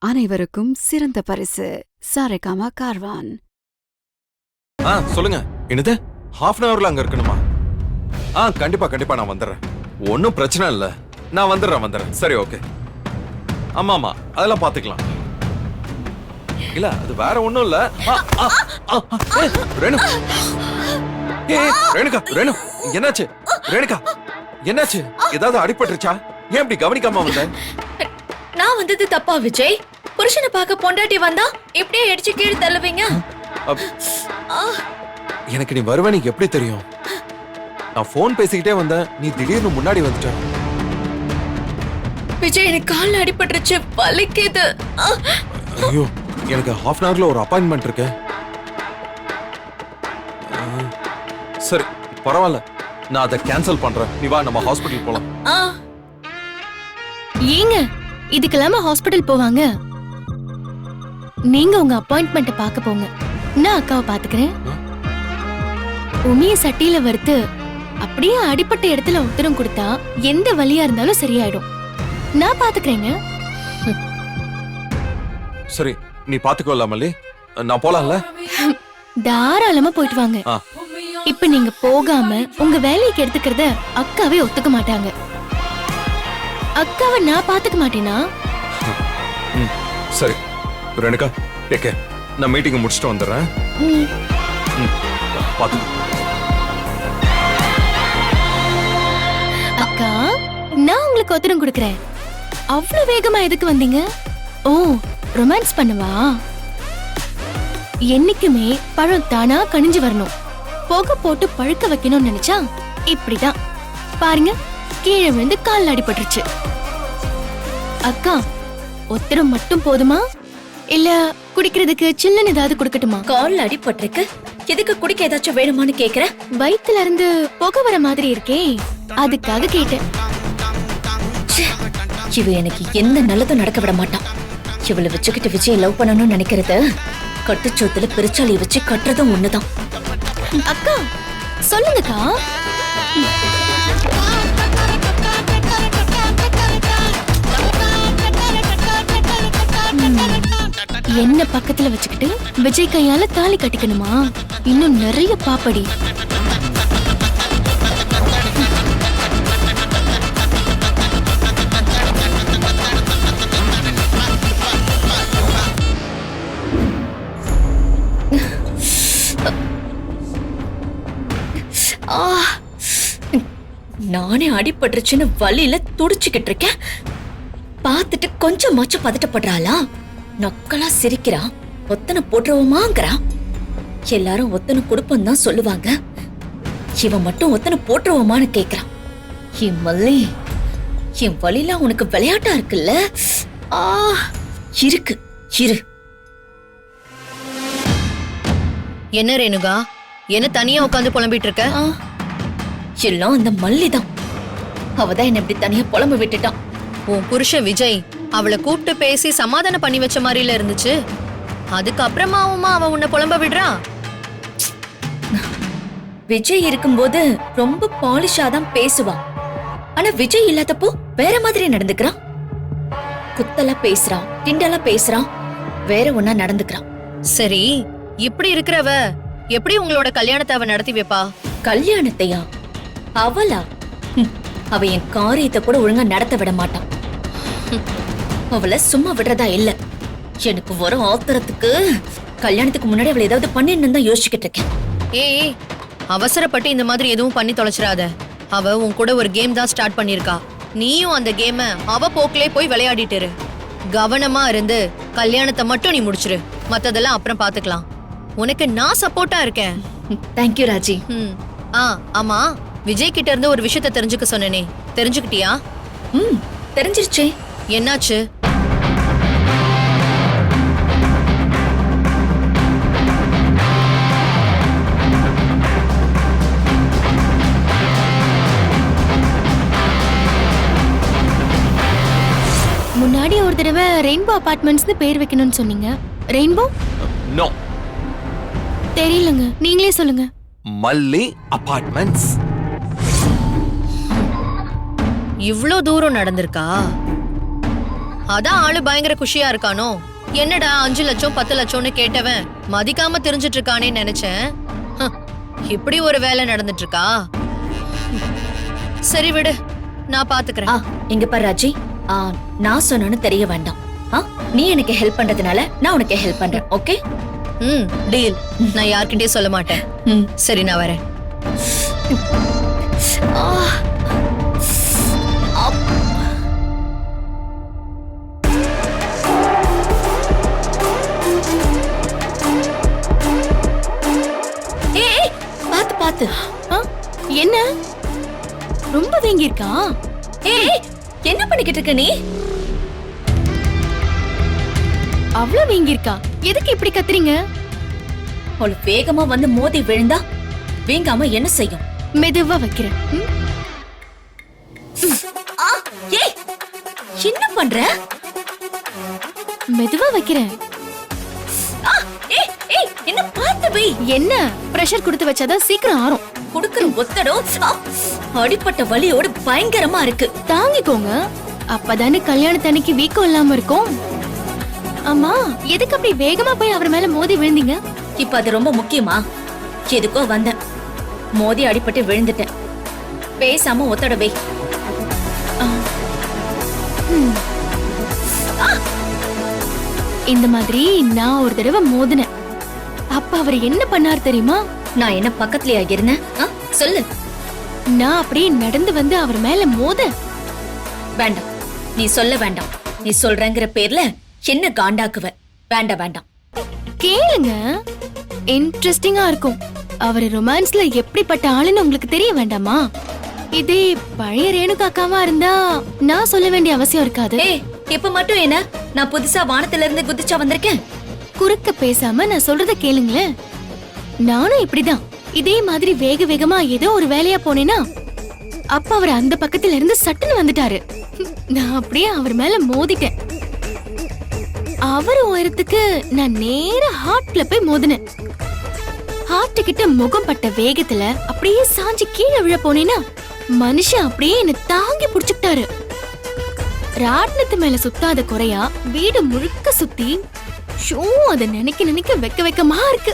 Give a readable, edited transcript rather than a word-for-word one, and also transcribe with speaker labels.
Speaker 1: அனைவருக்கும் சிறந்த பரிசு சாரேகாமா கார்வான்.
Speaker 2: சொல்லுங்க. என்னது ஹாஃப் அன் ஹவர்ல அங்க இருக்கணுமா? கண்டிப்பா நான் வந்துடுறேன். ஒன்னும் பிரச்சனை இல்ல. நான் வந்துடுறேன். சரி, ஓகே. ஆமா அதெல்லாம் பாத்துக்கலாம். இல்ல அது வேற ஒண்ணும் இல்ல. ரேணு, ரேணு என்னாச்சு? ரேணுகா என்னாச்சு? ஏதாவது அடிபட்டுருச்சா? ஏன் இப்படி கவனிக்காம வந்த?
Speaker 3: நான் வந்தது தப்பா விஜய்? புருஷனை பார்க்க பொண்டாட்டி வந்தா இப்படியே அடிச்சு கீழே தள்ளுவீங்க?
Speaker 2: எனக்கு நீ வருவேன்னு எப்படி தெரியும்? நான் போன் பேசிக்கிட்டே வந்தேன், நீ திடீர்னு முன்னாடி வந்துட்ட.
Speaker 3: விஜய், எனக்கு கால்ல அடிபட்டுருச்சு, வலிக்குது.
Speaker 2: ஐயோ, எனக்கு ஹாஃப் அன் ஹவர்ல ஒரு அப்பாயின்மெண்ட் இருக்கு. சரி, பரவாயில்ல, நான் அதை கேன்சல் பண்றேன். நீ வா, நம்ம ஹாஸ்பிடல் போலாம்.
Speaker 4: ஏங்க இதுக்கெல்லாம ஹாஸ்பிடல் போவாங்க? நீங்க உங்க அப்பாயின்ட்மெண்ட் பார்க்க போங்க, நான் அக்காவை பாத்துக்கிறேன். உமிய சட்டியில வறுத்து அப்படியே அடிப்பட்ட இடத்துல உத்தரம் கொடுத்தா எந்த வலியா இருந்தாலும் சரியாயிடும். நான் பாத்துக்கிறேங்க.
Speaker 2: சரி, நீ பாத்துக்கோல மல்லி, நான் போலாம்ல?
Speaker 4: தாராளமா போயிட்டு வாங்க. இப்ப நீங்க போகாம உங்க வேலைக்கு எடுத்துக்கிறத அக்காவே ஒத்துக்க மாட்டாங்க. அக்காவை நான் பாத்துக்க மாட்டேனா?
Speaker 2: சரி ரேணுகா, டேக், நான் மீட்டிங் முடிச்சுட்டு வந்துடுறேன். பாத்து.
Speaker 4: அக்கா, நான் உங்களுக்கு ஒத்தரம் கொடுக்கறேன். அவ்வளவு வேகமா எதுக்கு வந்தீங்க? ஓ, ரொமான்ஸ் பண்ணவா? என்னைக்குமே பழம் தானா கனிஞ்சு வரணும். புகை போட்டு பழுக்க வைக்கணும்னு நினைச்சா இப்படிதான். பாருங்க, கீழே விழுந்து கால் அடிபட்டுருச்சு. அக்கா, ஒத்தரம் மட்டும் போதுமா, இல்ல குடிக்கிறதுக்கு சில்லுன்னு ஏதாவது குடுக்கட்டுமா?
Speaker 3: கால்ல அடிபட்டிருக்கு, எதுக்கு குடிக்க ஏதாச்சும் வேணுமான்னு கேக்குற?
Speaker 4: வயித்துல இருந்து புகை வர மாதிரி இருக்கே, அதுக்காக கேட்டேன்.
Speaker 3: இவ எனக்கு எந்த நல்லதும் நடக்க விட மாட்டான். இவளை வச்சுக்கிட்டு விஜய் லவ் பண்ணணும்னு நினைக்கிறது கட்டுச்சோத்துல பெருச்சாலியை வச்சு கட்டுறதும் ஒண்ணுதான்.
Speaker 4: அக்கா சொல்லுங்கக்கா. என்ன பக்கத்துல வச்சுக்கிட்டு விஜய் கையால தாலி கட்டிக்கணுமா? இன்னும் நிறைய பாப்படி.
Speaker 3: நானே அடிபட்டுருச்சுன்னு வலியில துடிச்சுக்கிட்டு இருக்கேன். பார்த்துட்டு கொஞ்சமாச்சும் பதட்டப்படுறாளா? நக்கலா சிரிக்கிறா. ஒத்தனை போட்டுருவோமாங்கிறா. எல்லாரும் ஒத்தனை கொடுப்போம் தான் சொல்லுவாங்க. இவன் மட்டும் ஒத்தனை போட்டுருவோமான்னு கேக்குறான். என் மல்லி, என் வலியில உனக்கு விளையாட்டா இருக்குல்ல? இருக்கு இரு.
Speaker 5: என்ன ரேணுகா, என்ன தனியா உட்காந்து புலம்பிட்டு இருக்க?
Speaker 3: எல்லாம் அந்த மல்லிதான். அவதான் என்ன இப்படி தனியா புலம்பு விட்டுட்டான்.
Speaker 5: உன் புருஷன் விஜய் அவளை கூப்பிட்டு பேசி சமாதானம் பண்ணி வச்ச மாதிரில இருந்துச்சு. அதுக்கப்புறமாவுமா அவ உன்னை புலம்ப விடுறா?
Speaker 3: விஜய் இருக்கும்போது ரொம்ப பாலிஷா தான் பேசுவான். ஆனா விஜய் இல்லாதப்போ வேற மாதிரி நடந்துக்கிறான். குத்தலா பேசுறான், கிண்டலா பேசுறான், வேற ஒன்னா நடந்துக்கிறான்.
Speaker 5: சரி, இப்படி இருக்கிறவ எப்படி உங்களோட கல்யாணத்தை அவ நடத்தி வைப்பா?
Speaker 3: கல்யாணத்தையா? அவளா? அவ என் காரியத்தை கூட ஒழுங்கா நடத்த விட மாட்டான். அவளை சும்மா விடுறதா இல்ல. எனக்கு வர ஆத்திரத்துக்கு கல்யாணத்துக்கு முன்னாடி அவளை ஏதாவது பண்ணின்னு தான் யோசிச்சுக்கிட்டு இருக்கேன்.
Speaker 5: ஏய், அவசரப்பட்டு இந்த மாதிரி எதுவும் பண்ணி தொலைச்சிடாத. அவ உன் கூட ஒரு கேம் தான் ஸ்டார்ட் பண்ணிருக்கா. நீயும் அந்த கேம அவ போக்கிலே போய் விளையாடிட்டு இரு. கவனமா இருந்து கல்யாணத்தை மட்டும் நீ முடிச்சிரு. மத்ததெல்லாம் அப்புறம் பாத்துக்கலாம். உனக்கு நான் சப்போர்ட்டா இருக்கேன்.
Speaker 3: தேங்க்யூ ராஜி.
Speaker 5: ஆமா, விஜய் கிட்ட இருந்து ஒரு விஷயத்தை தெரிஞ்சுக்க சொன்னேனே, தெரிஞ்சுக்கிட்டியா?
Speaker 3: தெரிஞ்சிருச்சே.
Speaker 5: என்னாச்சு?
Speaker 4: முன்னாடி ஒரு தடவை ரெயின்போ அபார்ட்மெண்ட்ஸ்னு பேர் வைக்கணும்னு சொன்னீங்க. ரெயின்போ?
Speaker 2: நோ,
Speaker 4: தெரியலங்க, நீங்களே சொல்லுங்க.
Speaker 2: மல்லி அபார்ட்மெண்ட்ஸ்.
Speaker 5: இவ்ளோ தூரம் நடந்திருக்கா? அதான் ஆளு பயங்கர குஷியா இருக்கானோ. என்னடா 5 லட்சம் 10 லட்சம்னு கேட்டவன் மதிக்காம தெரிஞ்சிட்டு இருக்கானே நினைச்சேன். இப்படி ஒரு வேலை நடந்துட்டு இருக்கா. சரி விடு, நான் பாத்துக்கிறேன்.
Speaker 3: இங்க பாரு ராஜி, நான் சொன்னு தெரிய வேண்டாம். நீ எனக்கு ஹெல்ப் பண்றதுனால நான் உனக்கு ஹெல்ப் பண்றேன். ஓகே?
Speaker 5: டீல். நான் யார்கிட்டயும் சொல்ல மாட்டேன். சரி, நான் வரேன்.
Speaker 3: பாத்து பாத்து.
Speaker 4: என்ன ரொம்ப வீங்கிருக்கா?
Speaker 3: என்ன பண்ணிக்கிட்டு இருக்க நீ?
Speaker 4: அவ்வளவு வீங்கிருக்கா? எதுக்கு இப்படி கத்துறீங்க?
Speaker 3: அவளு வேகமா வந்து மோதி விழுந்தா வீங்காம என்ன செய்யும்?
Speaker 4: மெதுவா வைக்கிறேன்.
Speaker 3: என்ன பண்ற?
Speaker 4: மெதுவா வைக்கிறேன்.
Speaker 3: என்ன பார்த்து வை.
Speaker 4: என்ன பிரஷர் கொடுத்து வச்சாதான் சீக்கிரம் ஆறும்.
Speaker 3: குடுக்குற ஒத்தடோ அடிப்பட்ட வலியோட பயங்கரமா இருக்கு.
Speaker 4: தாங்கிக்கோங்க, அப்பதானே கல்யாணத்தன்னைக்கு வீக்கம் இல்லாம இருக்கும். அம்மா, எதுக்கு அப்படி வேகமா போய் அவர் மேல மோதி விழுந்தீங்க?
Speaker 3: இப்ப அது ரொம்ப முக்கியமா? எதுக்கோ வந்தேன், மோதி அடிபட்டு விழுந்துட்டேன். பேசாம ஒத்தட வை.
Speaker 4: இந்த மாதிரி நான் ஒரு தடவை மோதினேன். அப்ப அவர் என்ன பண்ணார் தெரியுமா?
Speaker 3: நான் என்ன பக்கத்துலயா இருந்தேன்? சொல்லு.
Speaker 4: நான் அப்படியே நடந்து வந்து அவர் மேல மோத.
Speaker 3: வேண்டாம், நீ சொல்ல வேண்டாம். நீ சொல்றங்கிற பேர்ல என்ன காண்டாக்குவ. வேண்டாம் வேண்டாம்.
Speaker 4: கேளுங்க, இன்ட்ரெஸ்டிங்கா இருக்கும். அவர் ரொமான்ஸ்ல எப்படிப்பட்ட ஆளுன்னு உங்களுக்கு தெரிய வேண்டாமா? இதே பழைய ரேணுகாக்காவா இருந்தா நான் சொல்ல வேண்டிய அவசியம் இருக்காது.
Speaker 3: இப்ப மட்டும் என்ன, நான் புதுசா வானத்துல இருந்து குதிச்சா வந்திருக்கேன்?
Speaker 4: குறுக்க பேசாம நான் சொல்றத கேளுங்களேன். நானும் இப்படிதான் இதே மாதிரி வேக வேகமா ஏதோ ஒரு வேலையா போனேனா அப்ப அவர் அந்த பக்கத்துல இருந்து சட்டுன்னு வந்துட்டாரு. நான் அப்படியே அவர் மேல மோதிட்டேன். அவர் உயரத்துக்கு நான் நேரா ஹார்ட்ல போய் மோதினேன். ஹார்ட் கிட்ட முகம் பட்ட வேகத்துல அப்படியே சாஞ்சு கீழே விழ போனேனா மனுஷன் அப்படியே என்ன தாங்கி புடிச்சுக்கிட்டாரு. ராட்னத்து மேல சுத்தாத குறையா வீடு முழுக்க சுத்தி ஷோ, அதை நினைக்க நினைக்க வெக்க வெக்கமா இருக்கு.